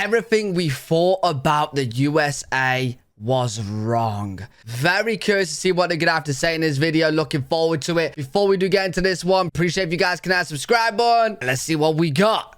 everything we thought about the USA was wrong. Very curious to see what they're gonna have to say in this video. Looking forward to it. Before we do get into this one, appreciate if you guys can hit that subscribe button. Let's see what we got.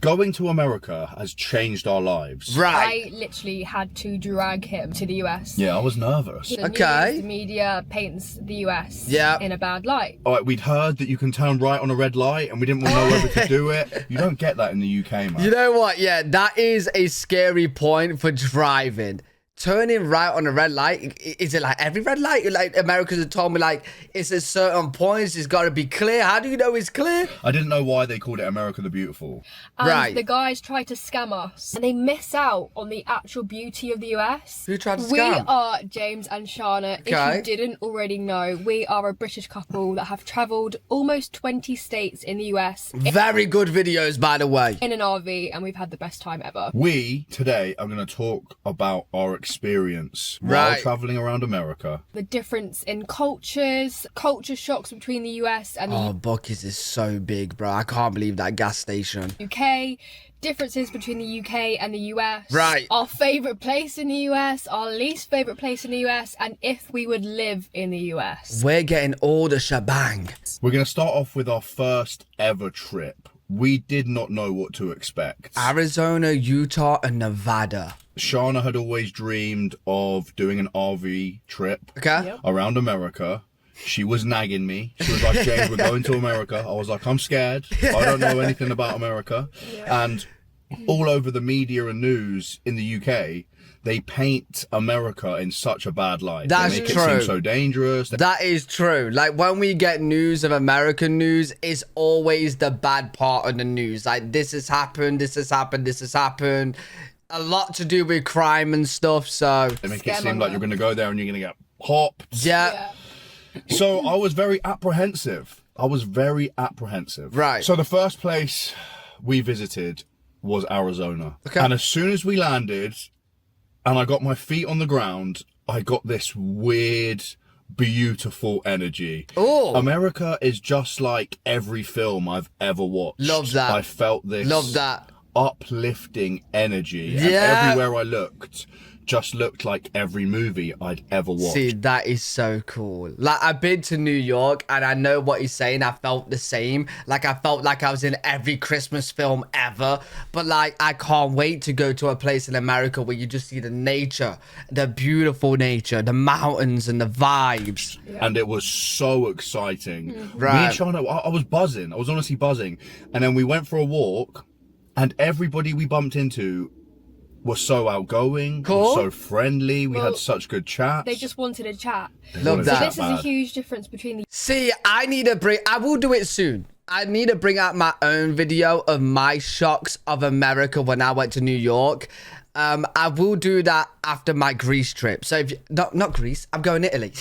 Going to America has changed our lives. Right. I literally had to drag him to the US. Yeah, I was nervous. The Okay. news, the media paints the US Yeah. in a bad light. All right, we'd heard that you can turn right on a red light and we didn't know whether to do it. You don't get that in the UK, man. You know what? Yeah, that is a scary point for driving. Turning right on a red light, is it like every red light? Like Americans have told me, like, it's at certain points, it's got to be clear. How do you know it's clear? I didn't know why they called it America the Beautiful. And Right. the guys try to scam us. And they miss out on the actual beauty of the US. Who tried to We scam? are James and Shana. Okay. If you didn't already know, we are a British couple that have travelled almost 20 states in the US Very good videos, by the way. in an RV, and we've had the best time ever. We, today, are going to talk about our experience while Right. traveling around America. The difference in cultures, culture shocks between the US and the Oh, Buc-ee's is so big, bro. I can't believe that gas station. UK, differences between the UK and the US. Right. Our favourite place in the US, our least favourite place in the US, and if we would live in the US. We're getting all the shebang. We're going to start off with our first ever trip. We did not know what to expect. Arizona, Utah, and Nevada. Shana had always dreamed of doing an RV trip Okay? Yep. around America. She was nagging me. She was like, James, we're going to America. I was like, I'm scared. I don't know anything about America. And all over the media and news in the UK, they paint America in such a bad light. That's they make true. it seem so dangerous. That is true. Like, when we get news of American news, it's always the bad part of the news. Like, this has happened, this has happened, this has happened. A lot to do with crime and stuff, so... They make it seem like you're going to go there and you're going to get popped. Yeah. So I was very apprehensive. Right. So the first place we visited was Arizona. Okay. And as soon as we landed and I got my feet on the ground, I got this weird, beautiful energy. Oh. America is just like every film I've ever watched. Love that. I felt this Love that. uplifting energy. And Yeah. everywhere I looked just looked like every movie I'd ever watched. See, that is so cool. Like, I've been to New York and I know what he's saying. I felt the same. Like, I felt like I was in every Christmas film ever. But, like, I can't wait to go to a place in America where you just see the nature, the beautiful nature, the mountains and the vibes. And it was so exciting. Right. Me and Shana, I was buzzing. I was honestly buzzing. And then we went for a walk and everybody we bumped into were so outgoing, Cool. so friendly. We Well, had such good chats. They just wanted a chat. Love wanted that. to This is chat a bad. huge difference between the See, I will do it soon. I need to bring out my own video of my shocks of America when I went to New York. I will do that after my Greece trip. So if you, not Greece, I'm going to Italy.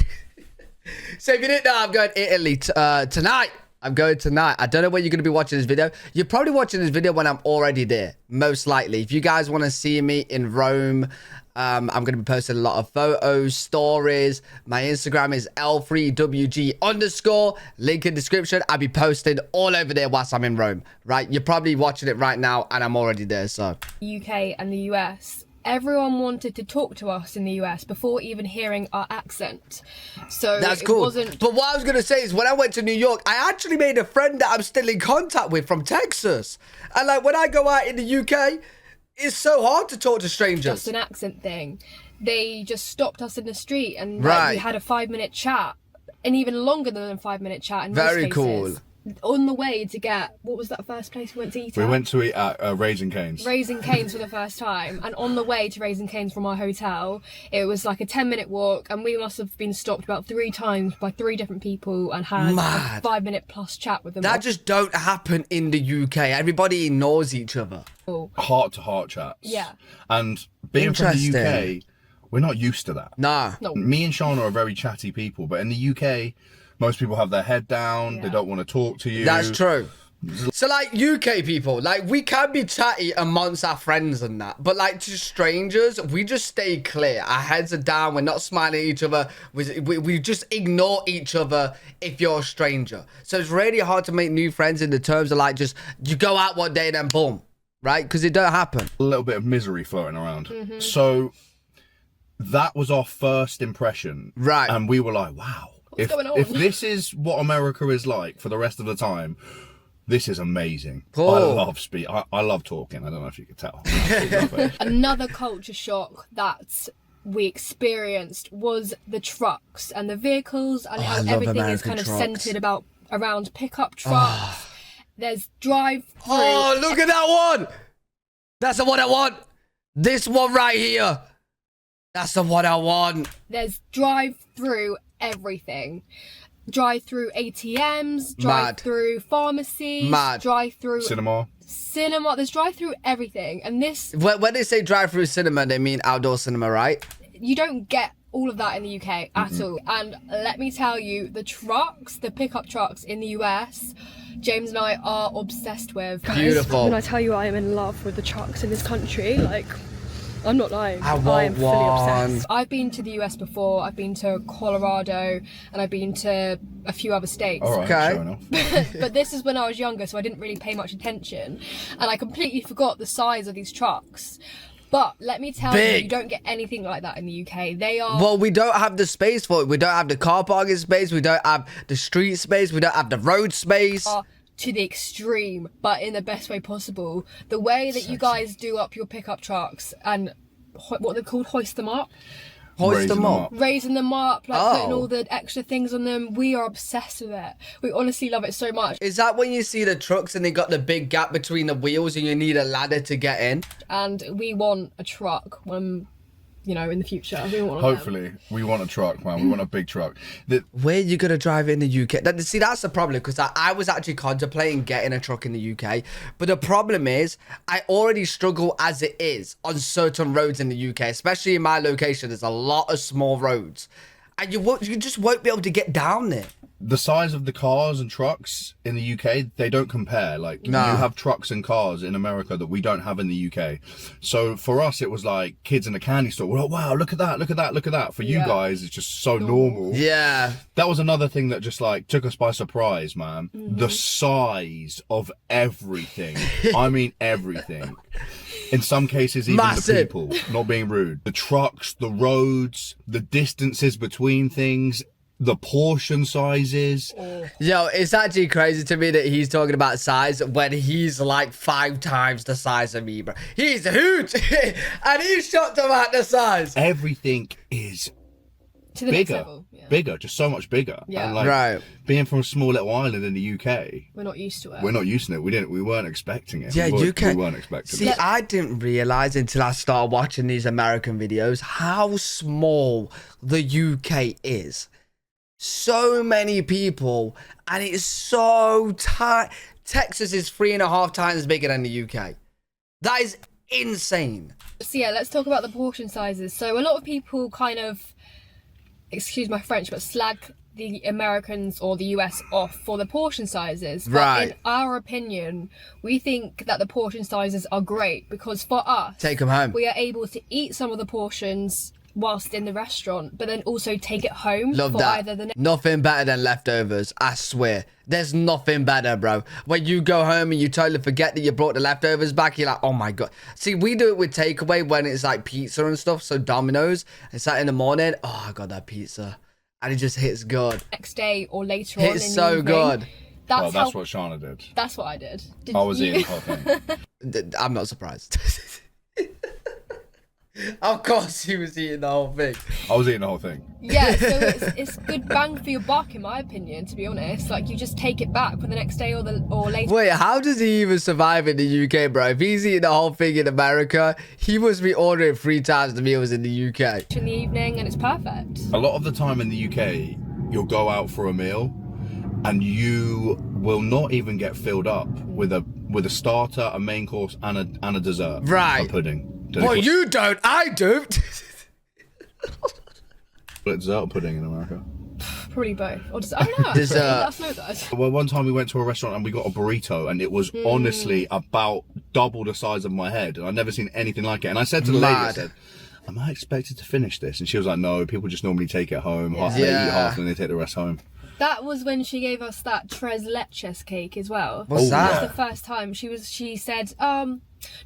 So if you didn't know, I'm going to Italy tonight. I'm going tonight. I don't know when you're going to be watching this video. You're probably watching this video when I'm already there, most likely. If you guys want to see me in Rome, I'm going to be posting a lot of photos, stories. My Instagram is L3WG_. Link in description. I'll be posting all over there whilst I'm in Rome, right? You're probably watching it right now and I'm already there, so. UK and the US. Everyone wanted to talk to us in the US before even hearing our accent. So That's it cool. wasn't But what I was going to say is when I went to New York, I actually made a friend that I'm still in contact with from Texas. And like when I go out in the UK, it's so hard to talk to strangers. just an accent thing. They just stopped us in the street and Right. we had a 5-minute chat, and even longer than a 5-minute chat in Very most cases. cool. On the way to get, what was that first place we went to eat We at? went to eat at Raising Cane's. Raising Cane's for the first time, and on the way to Raising Cane's from our hotel, it was like a 10-minute walk, and we must have been stopped about 3 times by 3 different people and had Mad. a 5-minute plus chat with them. That just don't happen in the UK. Everybody ignores each other. all. Heart-to-heart chats. Yeah. And being from the Interesting. UK, we're not used to that. Nah. No. Me and Shana are very chatty people, but in the UK, most people have their head down. They Yeah. don't want to talk to you. That's true. So like UK people, like we can be chatty amongst our friends and that, but like to strangers, we just stay clear. Our heads are down. We're not smiling at each other. We just ignore each other if you're a stranger. So it's really hard to make new friends in the terms of like just you go out one day and then boom, right? Because it don't happen. A little bit of misery floating around. So that was our first impression. Right. And we were like, wow. What's going on? If this is what America is like for the rest of the time, this is amazing. Cool. I love speed. I love talking. I don't know if you could tell. Another culture shock that we experienced was the trucks and the vehicles, and I how love everything is American kind of trucks. centered around pickup trucks. There's drive-through. Oh, look at that one. That's the one I want. This one right here. That's the one I want. There's drive-through everything. Drive-through ATMs, Mad. drive-through pharmacies, Mad. drive-through Cinema. There's drive-through everything, and this, When they say drive-through cinema, they mean outdoor cinema, right? you don't get all of that in the UK at all. And let me tell you, the trucks, the pickup trucks in the US, James and I are obsessed with. Beautiful. When I tell you I am in love with the trucks in this country, like, I'm not lying. I am want fully one. obsessed. I've been to the US before. I've been to Colorado, and I've been to a few other states. All right, Okay. sure enough. But this is when I was younger, so I didn't really pay much attention, and I completely forgot the size of these trucks. But let me tell you, Big. you don't get anything like that in the UK. They are. Well, we don't have the space for it. We don't have the car parking space. We don't have the street space. We don't have the road space. To the extreme, but in the best way possible. The way that you guys do up your pickup trucks and what they're called, hoist them up, Hoist them up. raising them up, like Oh. putting all the extra things on them. We are obsessed with it. We honestly love it so much. Is that when you see the trucks and they got the big gap between the wheels and you need a ladder to get in? And we want a truck when, in the future. We want one of them. Hopefully, we want a truck, man. We want a big truck. Where you gonna drive in the UK? See, that's the problem, because I was actually contemplating getting a truck in the UK, but the problem is I already struggle as it is on certain roads in the UK, especially in my location. There's a lot of small roads, and you just won't be able to get down there. The size of the cars and trucks in the UK, they don't compare. Like, Nah. you have trucks and cars in America that we don't have in the UK. So for us, it was like kids in a candy store. We're like, wow, look at that, look at that, look at that. For you Yeah. guys, it's just so normal. Yeah. That was another thing that just like took us by surprise, man. The size of everything. I mean, everything. In some cases, even Massive. the people, not being rude. The trucks, the roads, the distances between things, the portion sizes. Yo, it's actually crazy to me that he's talking about size when he's like 5 times the size of me, bro. He's huge, and he's shocked about the size. Everything is To the next bigger, level. Yeah. bigger, just so much bigger. Yeah. And like, Right. being from a small little island in the UK, We're not used to it. we're not used to it. We weren't expecting it. Yeah, we UK. weren't expecting See, it. I didn't realize until I started watching these American videos how small the UK is. So many people, and it's so tight. Texas is 3.5 times bigger than the UK. That is insane. So yeah, let's talk about the portion sizes. So a lot of people kind of, excuse my French, but slag the Americans or the US off for the portion sizes. But Right. in our opinion, we think that the portion sizes are great because for us, Take them home. we are able to eat some of the portions whilst in the restaurant, but then also take it home Love for that. either the next. Nothing better than leftovers. I swear. There's nothing better, bro. When you go home and you totally forget that you brought the leftovers back, you're like, oh my God. See, we do it with takeaway when it's like pizza and stuff. So Domino's, it's like in the morning, oh, I got that pizza. And it just hits good. Next day or later on in It's the so evening. good. Well, That's that's how. what Shauna did. That's what I did. Did I was you? eating the whole thing. I'm not surprised. Of course he was eating the whole thing. I was eating the whole thing. Yeah, so it's good bang for your buck, in my opinion, to be honest. Like, you just take it back for the next day or later. Wait, how does he even survive in the UK, bro? If he's eating the whole thing in America, he must be ordering 3 times the meals in the UK. In the evening, and it's perfect. A lot of the time in the UK, you'll go out for a meal and you will not even get filled up with a starter, a main course, and a dessert. Right. A pudding. Well, you don't. I do. Dessert or pudding in America? Probably both. Or just, I don't know. Dessert. That's no good. Well, one time we went to a restaurant and we got a burrito and it was honestly about double the size of my head. And I'd never seen anything like it. And I said to the lady, I Mad. said, am I expected to finish this? And she was like, no, people just normally take it home. Yeah. They Yeah. eat half and then they take the rest home. That was when she gave us that tres leches cake as well. What's Oh, that? That was the first time she said,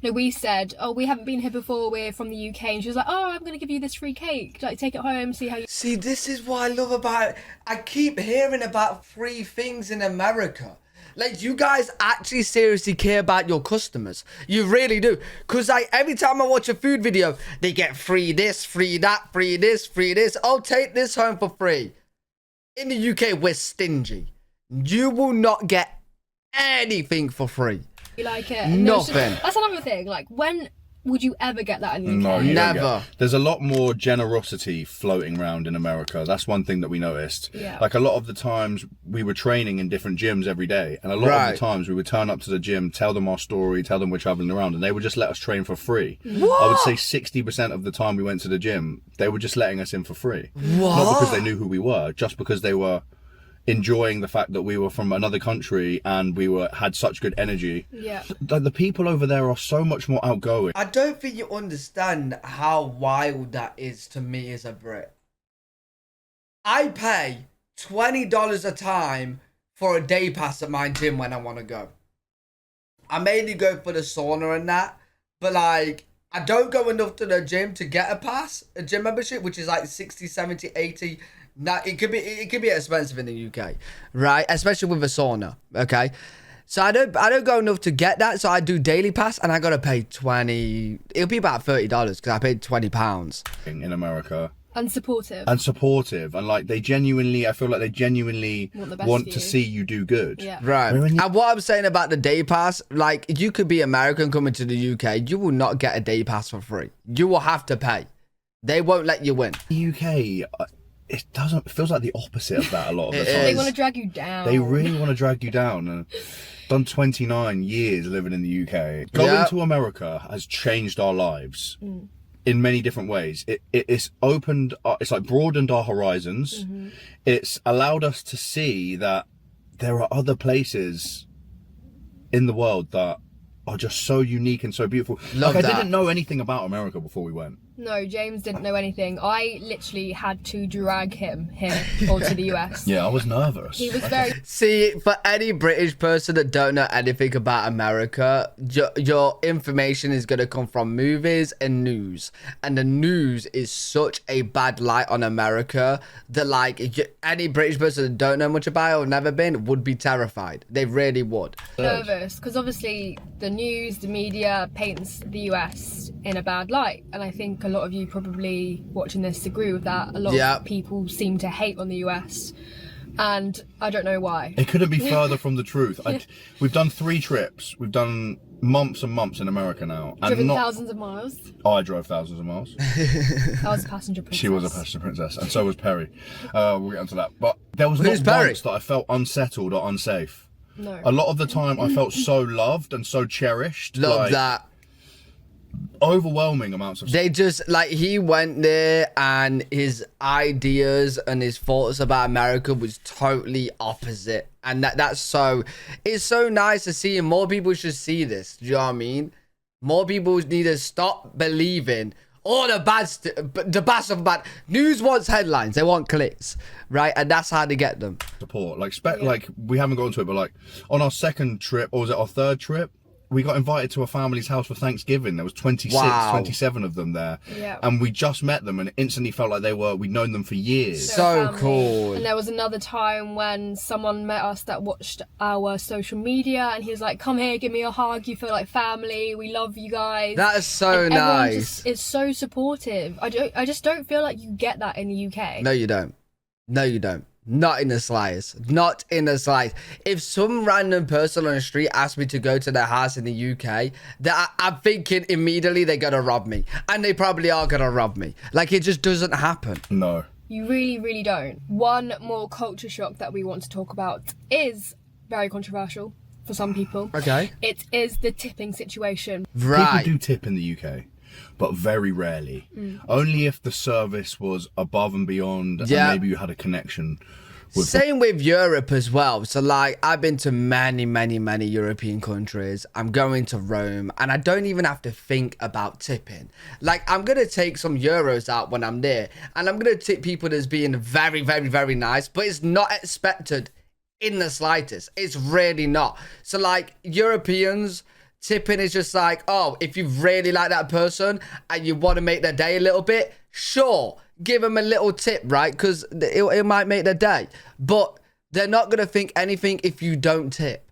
No, we said, oh, we haven't been here before, we're from the UK. And she was like, oh, I'm going to give you this free cake. Like, take it home, see how you... See, this is what I love about it. I keep hearing about free things in America. Like, you guys actually seriously care about your customers. You really do. Because, like, every time I watch a food video, they get free this, free that, free this, free this. I'll take this home for free. In the UK, we're stingy. You will not get anything for free. like it. And Nothing. That's another thing. Like, when would you ever get that in the UK? No, you don't Never. There's a lot more generosity floating around in America. That's one thing that we noticed. Yeah. Like a lot of the times we were training in different gyms every day, and a lot of the times we would turn up to the gym, tell them our story, tell them we're traveling around, and they would just let us train for free. What? I would say 60% of the time we went to the gym, they were just letting us in for free. What? Not because they knew who we were, just because they were enjoying the fact that we were from another country and we had such good energy. Yeah. The people over there are so much more outgoing. I don't think you understand how wild that is to me as a Brit. I pay $20 a time for a day pass at my gym when I want to go. I mainly go for the sauna and that, but like, I don't go enough to the gym to get a pass, a gym membership, which is like 60, 70, 80. Now, it could be expensive in the UK, right? Especially with a sauna, okay? So I don't go enough to get that, so I do daily pass, and I gotta pay 20. It'll be about $30 because I paid £20. In America. And supportive. And supportive, and like I feel like they genuinely Want the best want for to you. see you do good. Yeah. Right. When you- And what I'm saying about the day pass, like, you could be American coming to the UK, you will not get a day pass for free. You will have to pay. They won't let you in. The UK, it feels like the opposite of that a lot of the It time. They is. want to drag you down. They really want to drag you down. And done 29 years living in the UK. Going Yeah. to America has changed our lives in many different ways. It's opened, it's like broadened our horizons. It's allowed us to see that there are other places in the world that are just so unique and so beautiful. Love like I that. didn't know anything about America before we went. No, James didn't know anything. I literally had to drag him here or to the US. Yeah, I was nervous. He was very... See, for any British person that don't know anything about America, your information is going to come from movies and news. And the news is such a bad light on America that, like, any British person that don't know much about it or never been would be terrified. They really would. nervous because obviously the news, the media paints the US in a bad light, and I think a lot of you probably watching this agree with that. A lot of people seem to hate on the US, and I don't know why. It couldn't be further from the truth. We've done 3 trips. We've done months and months in America now. And Driven thousands of miles. I drove thousands of miles. I was a passenger princess. She was a passenger princess, and so was Perry. We'll get onto that. But there was Who's not Perry? once that I felt unsettled or unsafe. No. A lot of the time, I felt so loved and so cherished. Love like, that. Overwhelming amounts of. They just, like, he went there and his ideas and his thoughts about America was totally opposite. And that's so, it's so nice to see, and more people should see this. Do you know what I mean? More people need to stop believing all the bad stuff about news wants headlines. They want clicks, right? And that's how they get them. Support. Like we haven't gone to it, but like on our second trip, or was it our third trip? We got invited to a family's house for Thanksgiving. There was 26, Wow. 27 of them there. Yeah. And we just met them and it instantly felt like we'd known them for years. So family. cool. And there was another time when someone met us that watched our social media, and he was like, come here, give me a hug, you feel like family, we love you guys. That is so And everyone nice. just is so supportive. I just don't feel like you get that in the UK. No, you don't. No, you don't. Not in the slightest. Not in the slightest. If some random person on the street asked me to go to their house in the UK, I'm thinking immediately they're going to rob me. And they probably are going to rob me. Like, it just doesn't happen. No. You really, really don't. One more culture shock that we want to talk about is very controversial for some people. Okay. It is the tipping situation. Right. People do tip in the UK, but very rarely. Only if the service was above and beyond and maybe you had a connection with Same with Europe as well. So, like, I've been to many, many, many European countries. I'm going to Rome, and I don't even have to think about tipping. Like, I'm going to take some euros out when I'm there, and I'm going to tip people as being very, very, very nice, but it's not expected in the slightest. It's really not. So, like, Europeans, Tipping is just like, oh, if you really like that person and you want to make their day a little bit, sure, give them a little tip, right? Because it might make their day. But they're not going to think anything if you don't tip.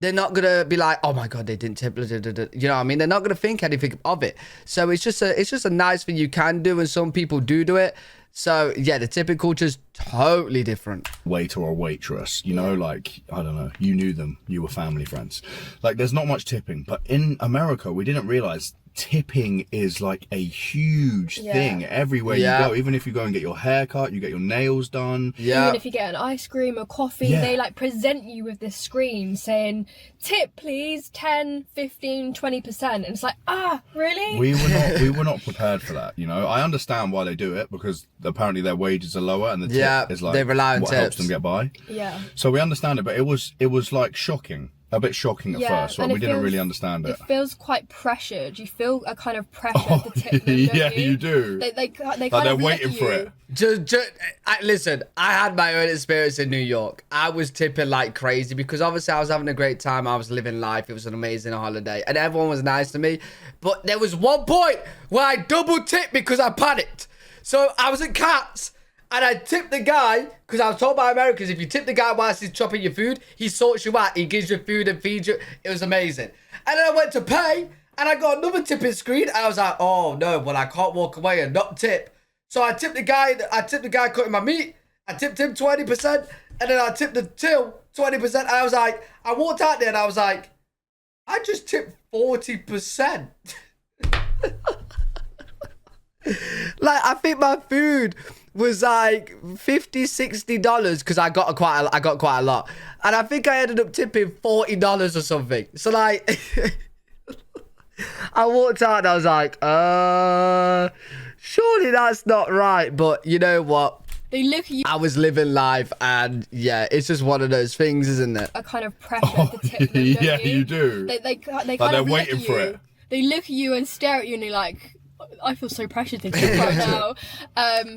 They're not going to be like, oh my God, they didn't tip. Blah, blah, blah, blah. You know what I mean? They're not going to think anything of it. So it's just a nice thing you can do, and some people do it. So yeah, the tipping culture is totally different. Waiter or waitress, you know, like, I don't know, you knew them, you were family friends. Like, there's not much tipping, but in America, we didn't realize tipping is like a huge thing everywhere you go. Even if you go and get your hair cut, you get your nails done. Even if you get an ice cream or coffee, they like present you with this screen saying, tip please, 10, 15, 20%. And it's like, really? We were not prepared for that, you know. I understand why they do it, because apparently their wages are lower and the tip is like they rely on what tips. helps them get by. Yeah. So we understand it, but it was like shocking. A bit shocking at first, right? We didn't really understand it. It feels quite pressured. You feel a kind of pressure to tip them, you do. They kind they're of waiting for it. Listen, I had my own experience in New York. I was tipping like crazy because obviously I was having a great time. I was living life. It was an amazing holiday and everyone was nice to me. But there was one point where I double tipped because I panicked. So I was at Cats. And I tipped the guy, because I was told by Americans, if you tip the guy whilst he's chopping your food, he sorts you out. He gives you food and feeds you. It was amazing. And then I went to pay, and I got another tipping screen. And I was like, oh, no, well, I can't walk away and not tip. So I tipped the guy cutting my meat. I tipped him 20%. And then I tipped the till 20%. And I was like, I walked out there, and I was like, I just tipped 40%. Like, I think my food was like $50-$60 because I got quite a lot, and I think I ended up tipping $40 or something. So like, I walked out and I was like, surely that's not right. But you know what? They look at you. I was living life, and yeah, it's just one of those things, isn't it? A kind of pressure to tip them, don't yeah, you? you do. They kind like of they're look waiting at for you. it. They look at you and stare at you, and you're like, I feel so pressured to tip right now.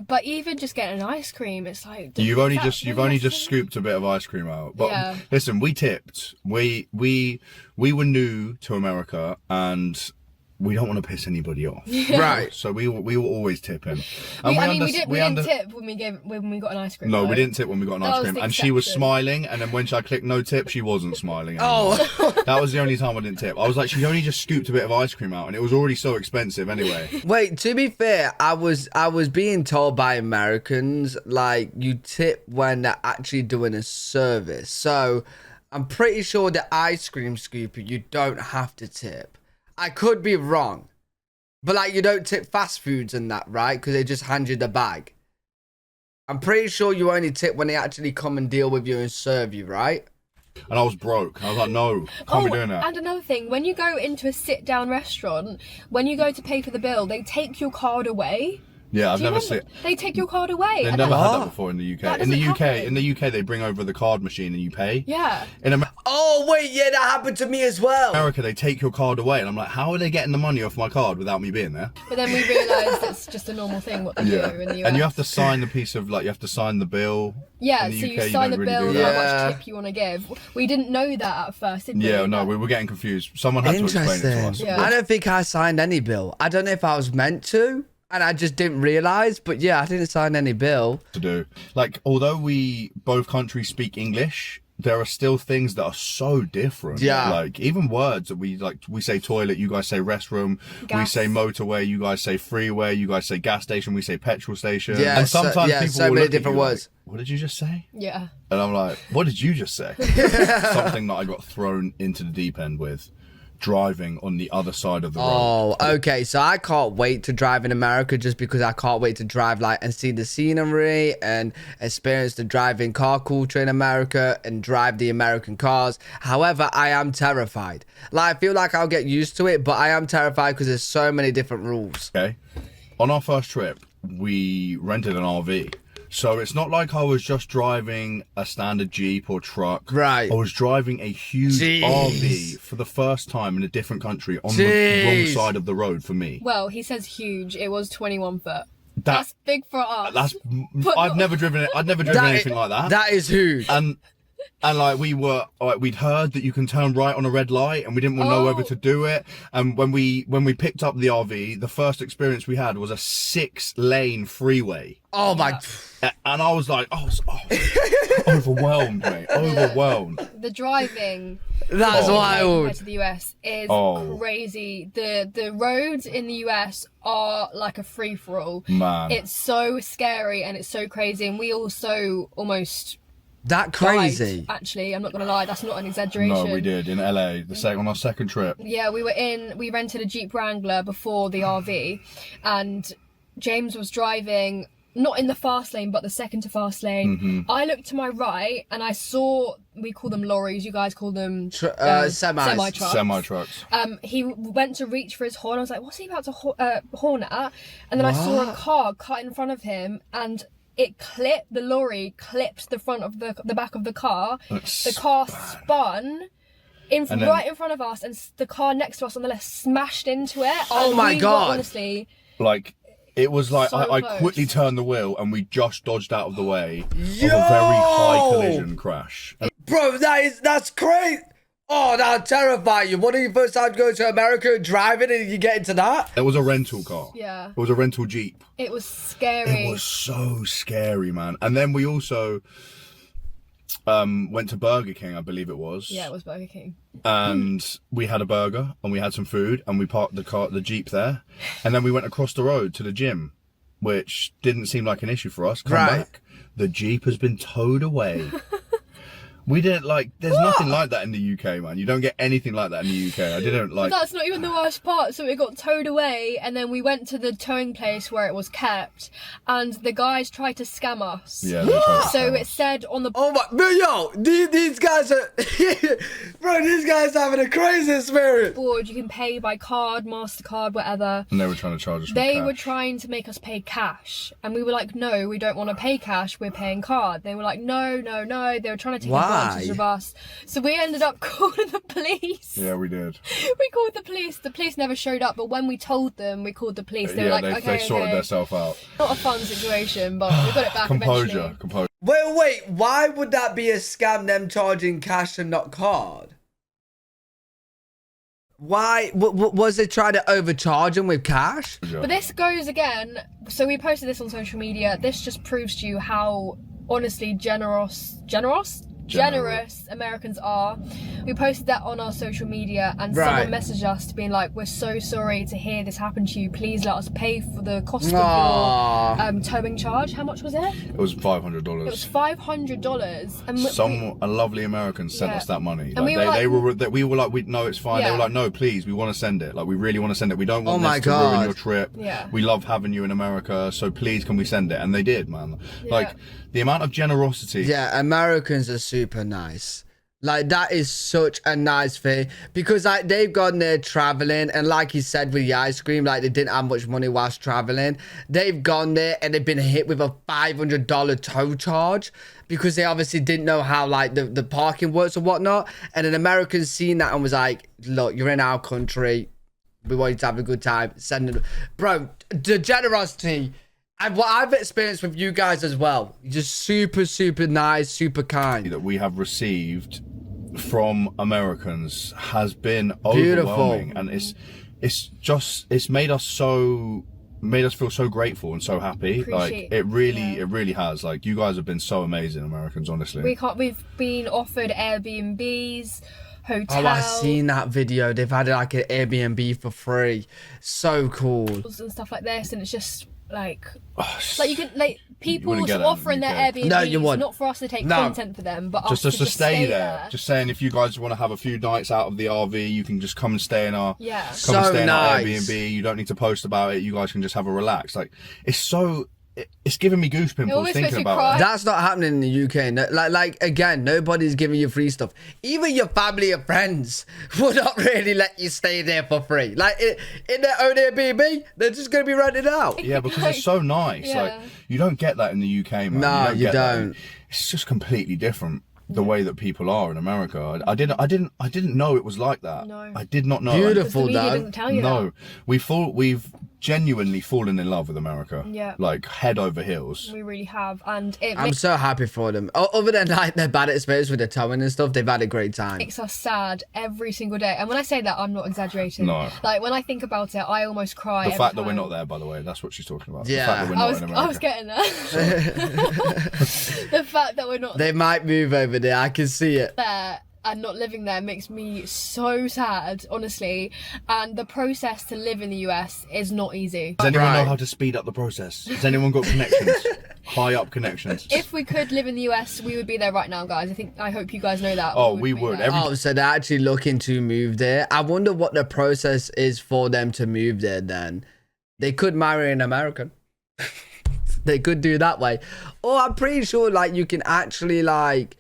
But even just getting an ice cream, it's like you've only just scooped a bit of ice cream out. But listen, we tipped. We were new to America, and we don't want to piss anybody off, right? So we were always tipping. And we didn't tip when we got an ice cream. No, we didn't tip when we got an ice cream, and she was smiling. And then when I clicked no tip, she wasn't smiling anymore. That was the only time I didn't tip. I was like, she only just scooped a bit of ice cream out, and it was already so expensive anyway. Wait, to be fair, I was being told by Americans like you tip when they're actually doing a service. So I'm pretty sure the ice cream scooper you don't have to tip. I could be wrong, but like you don't tip fast foods and that, right? Because they just hand you the bag. I'm pretty sure you only tip when they actually come and deal with you and serve you, right? And I was broke. I was like, no, can't be doing that. And another thing, when you go into a sit-down restaurant, when you go to pay for the bill, they take your card away. Yeah, I've never seen. They take your card away. They've never had that before in the UK. In the UK, they bring over the card machine and you pay. Yeah. Oh wait, yeah, that happened to me as well. In America, they take your card away, and I'm like, how are they getting the money off my card without me being there? But then we realised it's just a normal thing what they do in the US. And you have to sign the piece of you have to sign the bill. Yeah, in the so UK, you sign the bill, really how much tip you want to give. We didn't know that at first, did we? Yeah, no, we were getting confused. Someone had to explain it to us. Yeah. I don't think I signed any bill. I don't know if I was meant to. And I just didn't realise, but yeah, I didn't sign any bill. To do. Like, although we both countries speak English, there are still things that are so different. Yeah. Like, even words that we say toilet, you guys say restroom, we say motorway, you guys say freeway, you guys say gas station, we say petrol station. Yeah, and sometimes people so will many look different at you words. Like, what did you just say? Yeah. And I'm like, what did you just say? Something that I got thrown into the deep end with. Driving on the other side of the road. Oh, okay. So I can't wait to drive in America just because I can't wait to drive and see the scenery and experience the driving car culture in America and drive the American cars. However, I am terrified. I feel like I'll get used to it, but I am terrified because there's so many different rules. Okay. On our first trip, we rented an RV. So it's not like I was just driving a standard Jeep or truck. Right. I was driving a huge RV for the first time in a different country on the wrong side of the road for me. Well, he says huge. It was 21 foot. That's big for us. I've never driven it. I'd never driven anything like that. That is huge. And And like we'd heard that you can turn right on a red light, and we didn't want to know whether to do it. And when we picked up the RV, the first experience we had was a 6-lane freeway. Oh my! And I was like, overwhelmed, mate, overwhelmed. The driving. That's wild. Compared to the US is crazy. The roads in the US are like a free for all. Man, it's so scary and it's so crazy, and we also almost. That crazy. Died, actually, I'm not gonna lie, that's not an exaggeration. No, we did in LA, on our second trip. Yeah, we rented a Jeep Wrangler before the RV, and James was driving, not in the fast lane, but the second to fast lane. Mm-hmm. I looked to my right and I saw, we call them lorries, you guys call them semi-trucks. Semi-trucks. He went to reach for his horn. I was like, what's he about to horn at? And then I saw a car cut in front of him, and the lorry clipped the front of the back of the car. The car spun right in front of us, and the car next to us on the left smashed into it. Oh my God. Honestly. Like, it was like, So I close. quickly turned the wheel and we just dodged out of the way of a very high collision crash. Bro, that's crazy. Oh, that'll terrify you. One of your first times going to America and driving, and you get into that? It was a rental car. Yeah. It was a rental Jeep. It was scary. It was so scary, man. And then we also went to Burger King, I believe it was. Yeah, it was Burger King. And we had a burger and we had some food, and we parked the Jeep there. And then we went across the road to the gym, which didn't seem like an issue for us. Come back, the Jeep has been towed away. We didn't there's nothing like that in the UK, man. You don't get anything like that in the UK. I didn't like. But that's not even the worst part. So it got towed away, and then we went to the towing place where it was kept, and the guys tried to scam us. Yeah. They tried to So scam it us. said on the. Oh my, yo, these guys are, bro, these guys having a crazy experience. board, you can pay by card, MasterCard, whatever. And they were trying to charge us. They with were cash. trying to make us pay cash, and we were like, no, we don't want to pay cash, we're paying card. They were like, no. They were trying to take advantage of us. So we ended up calling the police. Yeah, we did. We called the police. The police never showed up, but when we told them we called the police, they were like, okay, they sorted themselves out. Not a fun situation, but we got it back eventually. Composure. Wait, why would that be a scam, them charging cash and not card? Why? Was they trying to overcharge them with cash? But this goes again, so we posted this on social media. This just proves to you how honestly generous Americans are. We posted that on our social media, and someone messaged us being like, we're so sorry to hear this happen to you, please let us pay for the cost of your towing charge. How much was it? It was $500. It was $500, and a lovely American sent us that money. And we were like, no, it's fine. They were like, no, please, we want to send it. Like, we really want to send it. We don't want this to ruin your trip. Yeah. We love having you in America, so please, can we send it? And they did, man. Like, the amount of generosity. Yeah, Americans are super nice. Like, that is such a nice thing, because like they've gone there traveling, and like you said with the ice cream, like they didn't have much money whilst traveling. They've gone there and they've been hit with a $500 tow charge because they obviously didn't know how like the parking works or whatnot. And an American seen that and was like, look, you're in our country, we want you to have a good time, send them. Bro, the generosity. And what I've experienced with you guys as well, just super, super nice, super kind. That we have received from Americans has been Beautiful. overwhelming, and it's made us feel so grateful and so happy. It really has. Like, you guys have been so amazing, Americans, honestly. We've been offered Airbnbs, hotels. Oh, I've seen that video. They've had like an Airbnb for free. So cool. And stuff like this, and it's just like you can people get that offering in the their UK. Airbnbs, No, you wouldn't. not for us to take content for them, but just us to stay there. Just saying, if you guys want to have a few nights out of the RV, you can just come and stay in our Yeah. come So and stay in our nice. Airbnb. You don't need to post about it. You guys can just have a relax. Like, it's giving me goose pimples almost thinking makes me about cry. it. That's not happening in the UK. No, like again, nobody's giving you free stuff. Even your family and friends will not really let you stay there for free. Like in their own Airbnb, they're just gonna be rented out. Yeah, because it's so nice. Yeah. Like, you don't get that in the UK, man. No, you get that. don't. It's just completely different. The way that people are in America, I didn't know it was like that. No. I did not know. Beautiful. The media though. doesn't tell you No, that. we've genuinely fallen in love with America. Yeah. Like head over heels. We really have, and I'm so happy for them. Other than like their bad experience with the towing and stuff, they've had a great time. makes us sad every single day. And when I say that, I'm not exaggerating. No. Like when I think about it, I almost cry. The fact that we're not there, by the way, that's what she's talking about. Yeah. The fact that we're not in America. I was getting there. The fact that we're not They might move over there. I can see it. there and not living there makes me so sad, honestly. And the process to live in the US is not easy. Does anyone know Right. how to speed up the process? Has anyone got connections? High up connections? If we could live in the US, we would be there right now, guys. I hope you guys know that. Oh, we be would. there. Oh, so they're actually looking to move there. I wonder what the process is for them to move there then. They could marry an American. They could do that way. Or I'm pretty sure like you can actually like,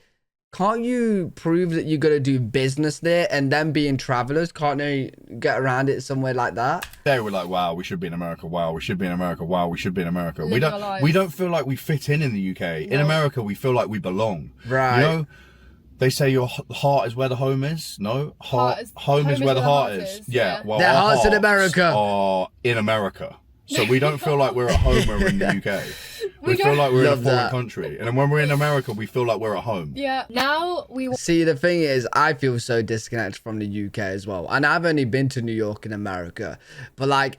can't you prove that you're going to do business there and then being travelers? Can't they get around it somewhere like that? They were like, wow, we should be in America. Wow, we should be in America. Wow, we should be in America. Living our lives. We don't feel like we fit in the UK. In No. America, we feel like we belong. Right. You know, they say your heart is where the home is. No, home is where the heart is. Yeah. Well, Their our heart's in America. Are in America. So we don't feel like we're at home when we're in the UK. We feel don't- like we're in a Love foreign that. country. And then when we're in America, we feel like we're at home. Yeah. Now we See, the thing is, I feel so disconnected from the UK as well. And I've only been to New York in America. But like,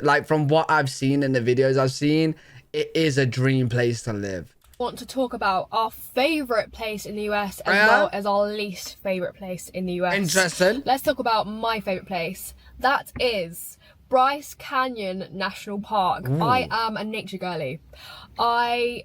like from what I've seen in the videos I've seen, it is a dream place to live. want to talk about our favourite place in the US as Yeah? well as our least favourite place in the US. Interesting. Let's talk about my favourite place. That is Bryce Canyon National Park. I am a nature girly. I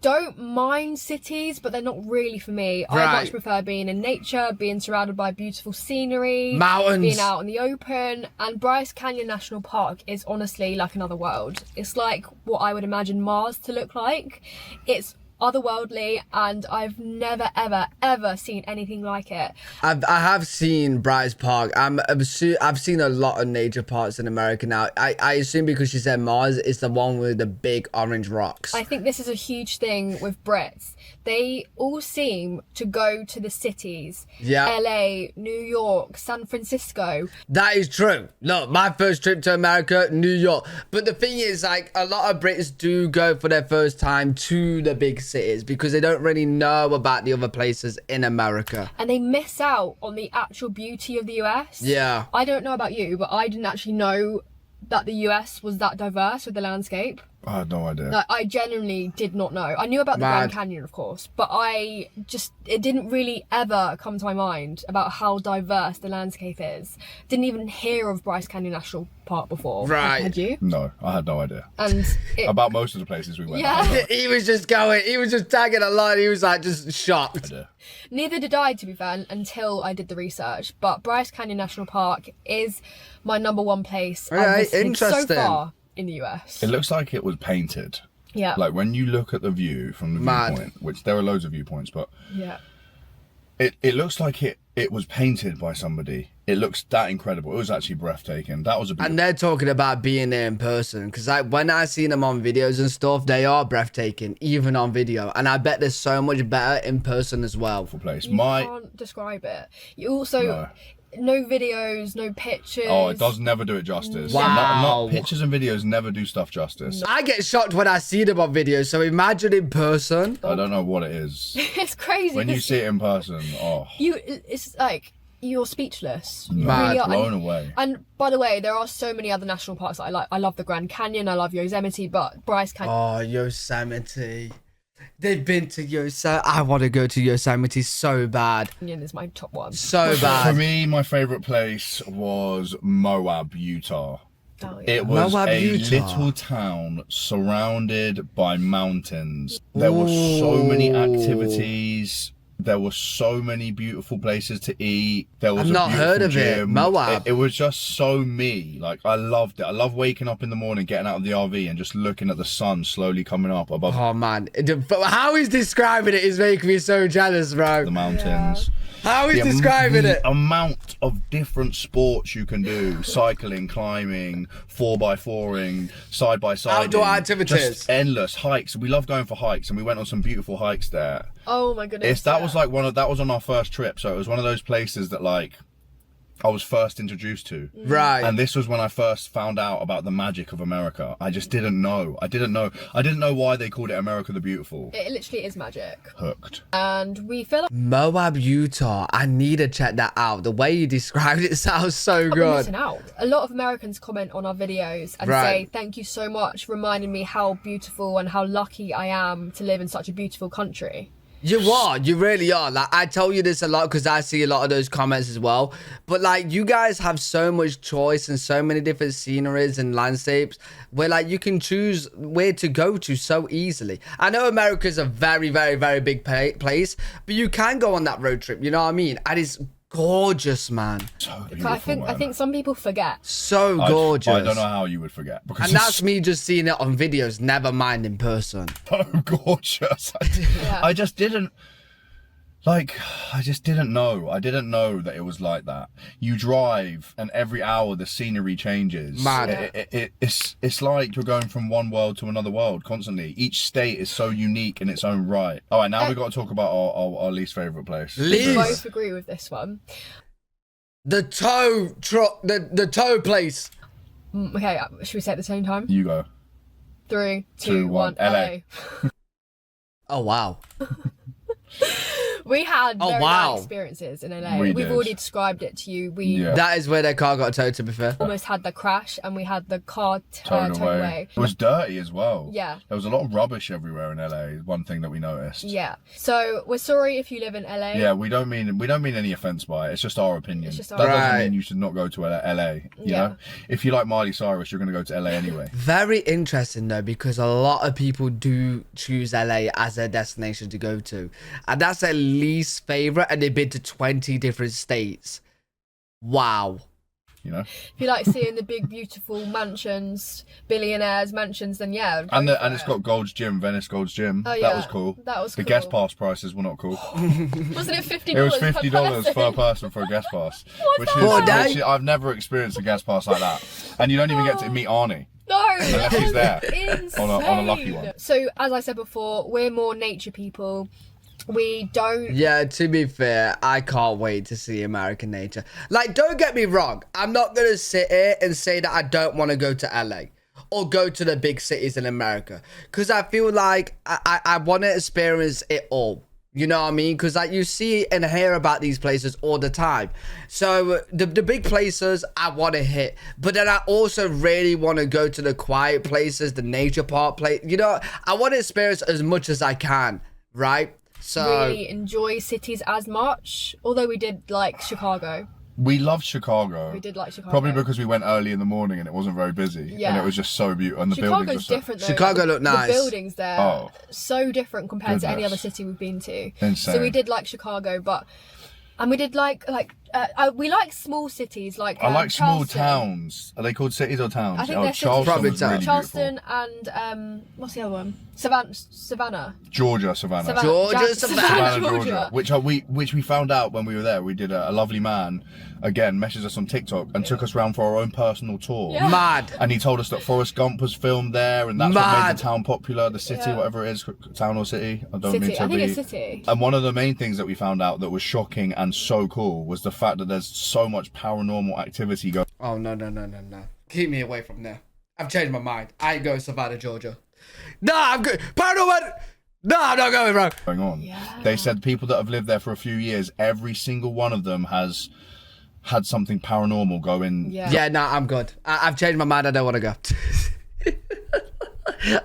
don't mind cities, but they're not really for me. I Right. much prefer being in nature, being surrounded by beautiful scenery, Mountains. being out in the open. And Bryce Canyon National Park is honestly like another world. It's like what I would imagine Mars to look like. It's otherworldly, and I've never ever seen anything like it. I have seen Bryce Park. I've seen a lot of nature parks in America now. I assume because she said Mars is the one with the big orange rocks. I think this is a huge thing with Brits. They all seem to go to the cities. Yeah. LA, New York, San Francisco. That is true. Look, my first trip to America, New York. But the thing is, like, a lot of Brits do go for their first time to the big cities because they don't really know about the other places in America. And they miss out on the actual beauty of the US. Yeah. I don't know about you, but I didn't actually know that the US was that diverse with the landscape. I had no idea. Like, I genuinely did not know. I knew about the Grand Mad. Canyon, of course, but it didn't really ever come to my mind about how diverse the landscape is. Didn't even hear of Bryce Canyon National Park before. Right. Had you? No, I had no idea. And About most of the places we went. Yeah. He was just tagging along. He was like just shocked. neither did I, to be fair, until I did the research. But Bryce Canyon National Park is my number one place I've Right, visited so interesting. far in the US. It looks like it was painted. Yeah. Like when you look at the view from the Mad. viewpoint, which there are loads of viewpoints, but Yeah. it looks like it was painted by somebody. It looks that incredible. It was actually breathtaking. That was a beautiful. And they're talking about being there in person because when I seen them on videos and stuff, they are breathtaking, even on video. And I bet they're so much better in person as well. place. You can't describe it. You also no videos, no pictures. Oh, it does never do it justice. Wow. Not pictures and videos never do stuff justice. I get shocked when I see them on videos, so imagine in person. I don't know what it is. It's crazy. When you see it in person, it's like you're speechless. You Mad. are. blown away. And by the way, there are so many other national parks that I like. I love the Grand Canyon, I love Yosemite, but Bryce Canyon. Oh, Yosemite. They've been to Yosemite. I want to go to Yosemite so bad. Is my top one. So For bad. me, my favorite place was Moab, Utah. Oh, yeah. It was Moab, a Utah. little town surrounded by mountains. There were so many activities. There were so many beautiful places to eat. There was I've not heard of it. gym. Moab. It was just so me. Like, I loved it. I love waking up in the morning, getting out of the RV and just looking at the sun slowly coming up above Oh, man. How he's describing it is making me so jealous, bro. the mountains. How he's describing the it. amount of different sports you can do: cycling, climbing, 4x4ing, side-by-side, Outdoor activities. just endless hikes. We love going for hikes, and we went on some beautiful hikes there. Oh my goodness. That was like that was on our first trip, so it was one of those places that, like, I was first introduced to. Right. And this was when I first found out about the magic of America. I just didn't know. I didn't know why they called it America the Beautiful. It literally is magic. Hooked. And we feel like Moab, Utah. I need to check that out. The way you described it sounds so we're good. missing out. A lot of Americans comment on our videos and say, thank you so much, reminding me how beautiful and how lucky I am to live in such a beautiful country. You are. You really are. Like, I tell you this a lot because I see a lot of those comments as well. But, like, you guys have so much choice and so many different sceneries and landscapes where, like, you can choose where to go to so easily. I know America's a very, very, very big place, but you can go on that road trip. You know what I mean? And it's gorgeous, man. So beautiful, I think some people forget. So gorgeous. I don't know how you would forget. Because And that's me just seeing it on videos, never mind in person. so gorgeous. I just didn't know. I didn't know that it was like that. You drive and every hour the scenery changes. Mad. It's like you're going from one world to another world constantly. Each state is so unique in its own right. All right, now we've got to talk about our least favourite place. We both agree with this one. The toe place. Okay, should we say it at the same time? You go. 3, 2, 1. LA. LA. Oh, wow. We had very bad experiences in LA. We We've did. already described it to you. Yeah. That is where their car got towed, to be fair. Almost had the crash and we had the car Towed towed away. away. It was dirty as well. Yeah. There was a lot of rubbish everywhere in LA. One thing that we noticed. Yeah. So we're sorry if you live in LA. Yeah, we don't mean any offence by it. It's just our opinion. It's just our that doesn't Right. mean you should not go to LA. You Yeah. know, if you like Miley Cyrus, you're going to go to LA anyway. Very interesting, though, because a lot of people do choose LA as their destination to go to. And that's their least favourite, and they've been to 20 different states. Wow. You know, If you like seeing the big, beautiful mansions, billionaires' mansions, then yeah. and it's got Gold's Gym, Venice Gold's Gym. Oh, That yeah. was cool. That was The cool. guest pass prices were not cool. Wasn't it $50? It was $50 per per person for a guest pass, which that? is I've never experienced a guest pass like that. And you don't even get to meet Arnie. No, Unless he's there. insane. On a lucky one. So, as I said before, we're more nature people. We don't. Yeah, to be fair, I can't wait to see American nature. Like, don't get me wrong. I'm not going to sit here and say that I don't want to go to LA or go to the big cities in America. Because I feel like I want to experience it all. You know what I mean? Because like you see and hear about these places all the time. So the big places I want to hit. But then I also really want to go to the quiet places, the nature park place. You know, I want to experience as much as I can, right? So really enjoy cities as much, although we did like Chicago. We loved Chicago. We did like Chicago. Probably because we went early in the morning and it wasn't very busy. Yeah. And it was just so beautiful. And the buildings Chicago's were so... different though. Chicago looked nice. The buildings there, Oh. so different compared to any Goodness. other city we've been to. Insane. So we did like Chicago, and we did we like small cities like I like small Charleston. towns. Are they called cities or towns? I think they're cities. Charleston Probably was really towns. Charleston beautiful. and what's the other one? Savannah. Savannah. Georgia, Savannah, Georgia. Which we found out when we were there. We did a lovely man, again, messaged us on TikTok and took us around for our own personal tour. Yeah. Mad. And he told us that Forrest Gump was filmed there, and that's what made Mad. the town popular, the city, Yeah. whatever it is, town or city. I don't mean City. to I think be. it's city. And one of the main things that we found out that was shocking and so cool was the fact that there's so much paranormal activity going Oh, no. Keep me away from there. I've changed my mind. I ain't going to Savannah, Georgia. Nah, I'm good. Paranormal. No, I'm not going, bro. on. Yeah. They said people that have lived there for a few years, every single one of them has had something paranormal go in. Yeah. Yeah, no, I'm good. I've changed my mind. I don't want to go.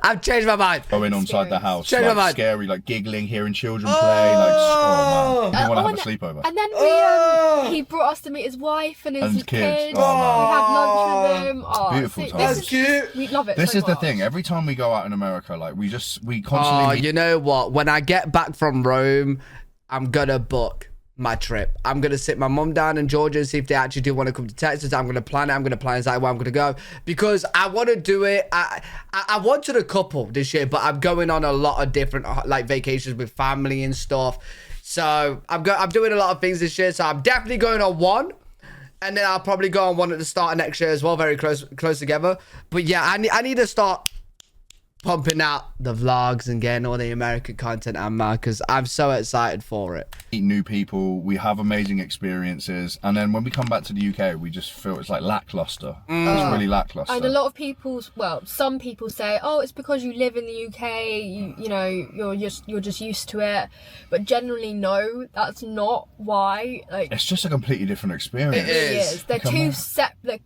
I've changed my mind. Going inside the house, Change my like mind. scary, like giggling, hearing children play, like oh man, you want to have a sleepover. And then he brought us to meet his wife and his And kids. kids. Oh, We had lunch with them. Oh, Beautiful see, time. this That's is- cute. We love it. This so is the much. thing. Every time we go out in America, like we constantly. Oh, meet- you know what? When I get back from Rome, I'm going to book my trip. I'm going to sit my mum down in Georgia and see if they actually do want to come to Texas. I'm going to plan it. I'm going to plan exactly where I'm going to go because I want to do it. I wanted a couple this year, but I'm going on a lot of different like vacations with family and stuff. So I'm doing a lot of things this year. So I'm definitely going on one. And then I'll probably go on one at the start of next year as well, very close together. But yeah, I need to start pumping out the vlogs and getting all the American content out, man, because I'm so excited for it. Meet new people, we have amazing experiences, and then when we come back to the UK, we just feel it's like lackluster. It's really lackluster. And a lot of people, well, some people say, oh, it's because you live in the UK, you know, you're just used to it. But generally, no, that's not why. Like, it's just a completely different experience. it is. They're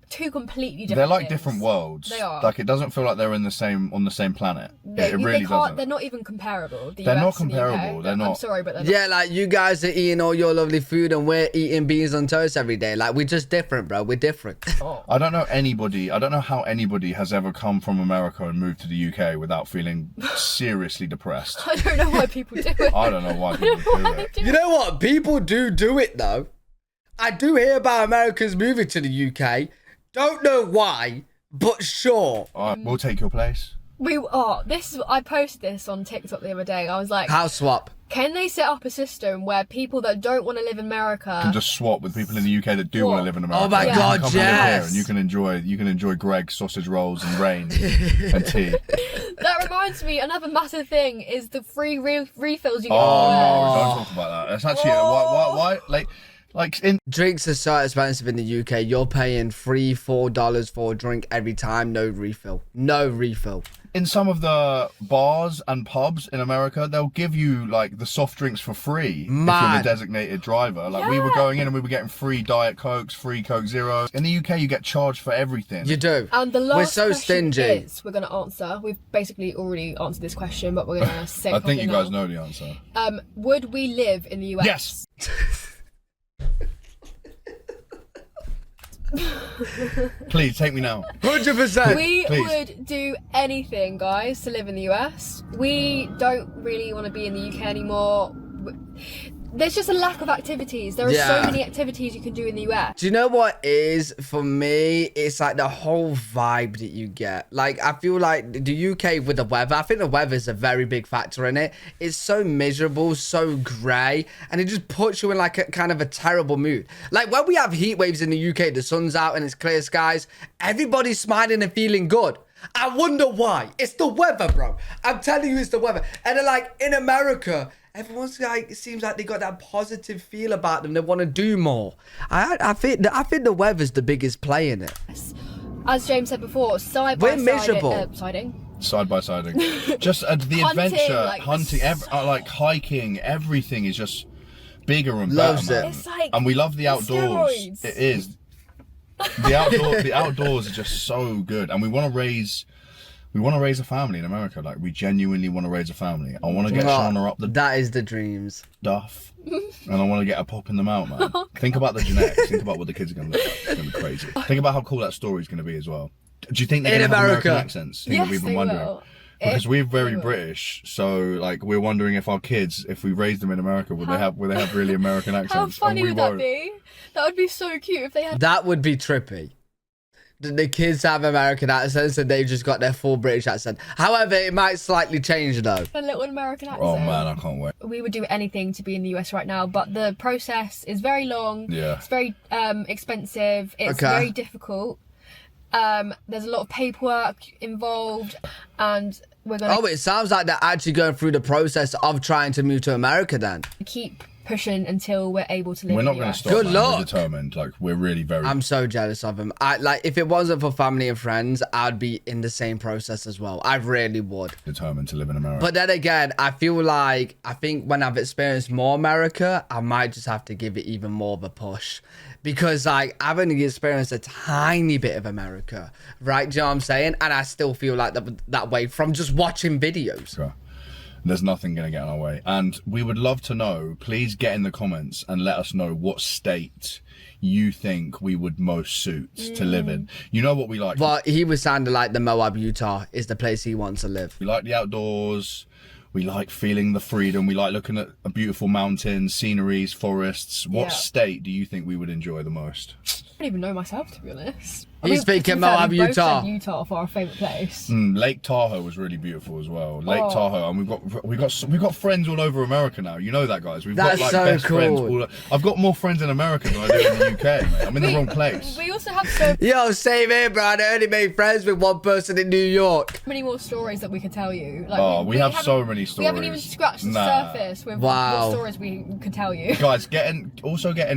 two completely different. They're like things. different worlds. They are. Like, it doesn't feel like they're on the same planet. It really doesn't. They're not even comparable. They're not comparable. They're not. I'm sorry, but they're not. Yeah, like you guys are eating all your lovely food and we're eating beans on toast every day. Like, we're just different, bro. We're different. I don't know how anybody has ever come from America and moved to the UK without feeling seriously depressed. I don't know why people do it. I don't know why people do it. You know what? People do it, though. I do hear about Americans moving to the UK. Don't know why, but sure. All right, we'll take your place. I posted this on TikTok the other day. I was like, House swap. can they set up a system where people that don't want to live in America Can just swap with people in the UK that do want to live in America. Oh my You God, can come and live here yes. and you can enjoy Greg's sausage rolls and rain and tea. That reminds me, another massive thing is the free refills you get. Oh no, don't talk about that. That's actually why like in Drinks are so expensive in the UK. You're paying $3-4 for a drink every time. No refill. No refill. in some of the bars and pubs in America, they'll give you like the soft drinks for free if you're the designated driver. Like we were going in and we were getting free Diet Cokes, free Coke Zeros. In the UK, you get charged for everything. You do. And the last We're so question stingy. is, we're going to answer. We've basically already answered this question, but we're going to say I think you guys now. know the answer. Would we live in the US? Yes. Please take me now. 100%. We Please. would do anything, guys, to live in the US. We don't really want to be in the UK anymore. There's just a lack of activities. There are so many activities you can do in the US. Do you know what is for me? It's like the whole vibe that you get. Like, I feel like the UK with the weather, I think the weather is a very big factor in it. It's so miserable, so grey, and it just puts you in like a kind of a terrible mood. Like when we have heat waves in the UK, the sun's out and it's clear skies, everybody's smiling and feeling good. I wonder why. It's the weather, bro. I'm telling you, it's the weather. And then like in America, everyone's like, it seems like they got that positive feel about them. They want to do more. I think the weather's the biggest play in it. As James said before, side by We're miserable. Side by siding. Just the Hunting, adventure, like, hunting, like hiking, everything is just bigger and Loves better, it. man. It's like And we love the outdoors. steroids. It is. The outdoors are just so good, and we want to raise a family in America. Like we genuinely want to raise a family. I want to get Shauna up the That is the dreams. duff, and I want to get her popping them out, man. Think about the genetics. Think about what the kids are going to look like. It's going to be crazy. Think about how cool that story's going to be as well. Do you think they're In going to have American America. accents? Yes, We've been they wondering. will. Because we're very They will. British, so like we're wondering if our kids, if we raise them in America, would they have really American accents? How And funny we would that won't. be? That would be so cute if they had That would be trippy. The kids have American accents and they've just got their full British accent. However, it might slightly change though. a little American accent. Oh man, I can't wait. We would do anything to be in the US right now, but the process is very long. Yeah. It's very expensive. It's Okay. very difficult. There's a lot of paperwork involved, and we're gonna Oh, it sounds like they're actually going through the process of trying to move to America then. keep pushing until we're able to live We're in not the going to US. stop. Good man. luck. We're determined. Like we're really very. I'm so jealous of him. If it wasn't for family and friends, I'd be in the same process as well. I really would. determined to live in America. But then again, I think when I've experienced more America, I might just have to give it even more of a push. Because like I've only experienced a tiny bit of America, right? Do you know what I'm saying? And I still feel like that way from just watching videos. Okay. There's nothing going to get in our way. And we would love to know, please get in the comments and let us know what state you think we would most suit to live in. You know what we like? But he was sounding like the Moab, Utah is the place he wants to live. We like the outdoors. We like feeling the freedom. We like looking at a beautiful mountains, sceneries, forests. What Yeah. state do you think we would enjoy the most? I don't even know myself, to be honest. He's thinking to be fair, Moab, we both Utah. said Utah for our favourite place. Lake Tahoe was really beautiful as well. Lake Tahoe, and we've got friends all over America now. You know that, guys. We've got like so best friends. cool. I've got more friends in America than I do in the UK, mate. I'm in the wrong place. We also have so Yo, same here, bro. I only made friends with one person in New York. many more stories that we could tell you. Like, we have so many stories. We haven't even scratched the surface with what stories we could tell you. Guys, getting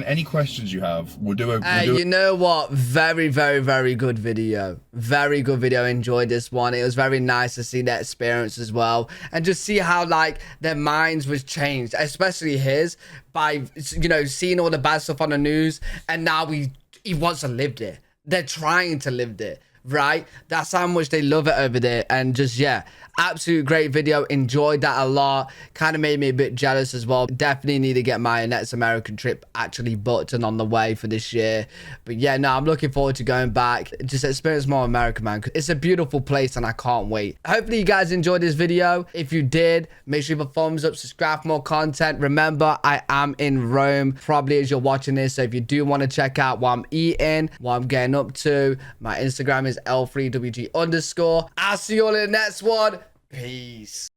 any questions you have, we'll do a. You know what? Very, very, very good video. Very good video. Enjoyed this one. It was very nice to see that experience as well, and just see how like their minds was changed, especially his, by seeing all the bad stuff on the news, and now he wants to live there. They're trying to live there, right? That's how much they love it over there. And just, yeah, absolute great video. Enjoyed that a lot. Kind of made me a bit jealous as well. Definitely need to get my next American trip actually booked and on the way for this year. But yeah, no, I'm looking forward to going back. Just experience more America, man. It's a beautiful place and I can't wait. Hopefully you guys enjoyed this video. If you did, make sure you have a thumbs up, subscribe for more content. Remember, I am in Rome probably as you're watching this. So if you do want to check out what I'm eating, what I'm getting up to, my Instagram is L3WG_. I'll see you all in the next one. Peace.